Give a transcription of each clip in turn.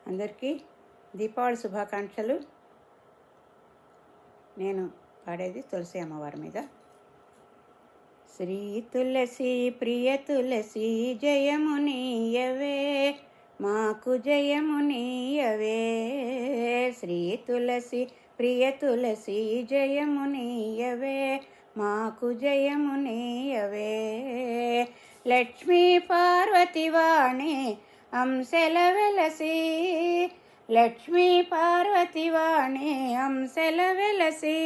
అందరికీ దీపావళి శుభాకాంక్షలు. నేను పాడేది తులసి అమ్మవారి మీద. శ్రీ తులసి ప్రియ తులసి జయమునీయవే, మాకు జయమునీయవే. శ్రీ తులసి ప్రియ తులసి జయమునీయవే, మాకు జయమునీయవే. లక్ష్మీ పార్వతి వాణి అంశల వెలసి, లక్ష్మీ పార్వతి వాణి అంశల వెలసి,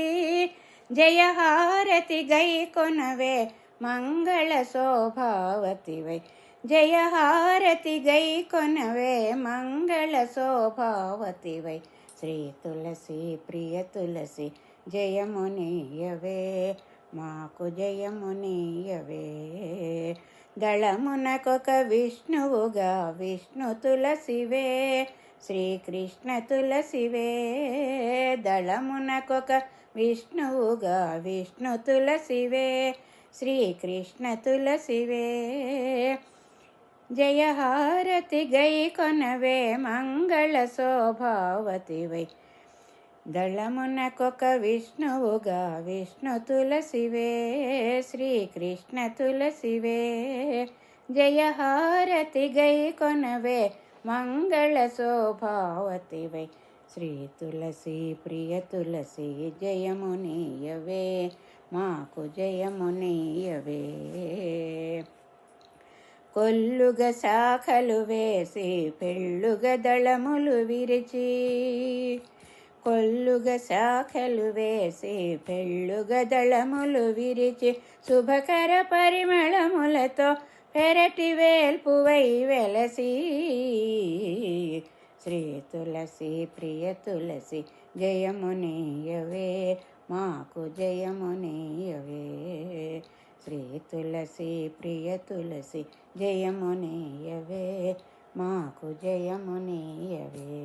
జయహారతి గై కొనవే మంగళ శోభావతివై. జయహారతి గై కొనవే మంగళ శోభావతివై. శ్రీ తులసి ప్రియ తులసి జయమునీయవే, మాకు జయమునీయవే. దళమునకొక విష్ణువుగా విష్ణు తులసివే, శ్రీకృష్ణ తులసివే. దళమునకొక విష్ణువుగా విష్ణు తులసివే, శ్రీకృష్ణ తులసివే. జయహారతి గై కొనవే మంగళ శోభావతివై. దళమునకొక విష్ణువుగా విష్ణు తులసివే, శ్రీకృష్ణ తులసివే. జయహారతి గై కొనవే మంగళ శోభావతివై. శ్రీ తులసి ప్రియ తులసి జయమునీయవే, మాకు జయమునీయవే. కొల్లుగ శాఖలు వేసి పెళ్ళుగ దళములు విరిచి, కొల్లుగ శాఖలు వేసి పెళ్ళుగ దళములు విరిచి, శుభకర పరిమళములతో పెరటి వేల్పువై వెలసి. శ్రీ తులసి ప్రియ తులసి జయమునీయవే, మాకు జయమునీయవే. శ్రీ తులసి ప్రియ తులసి జయమునీయవే, మాకు జయమునీయవే.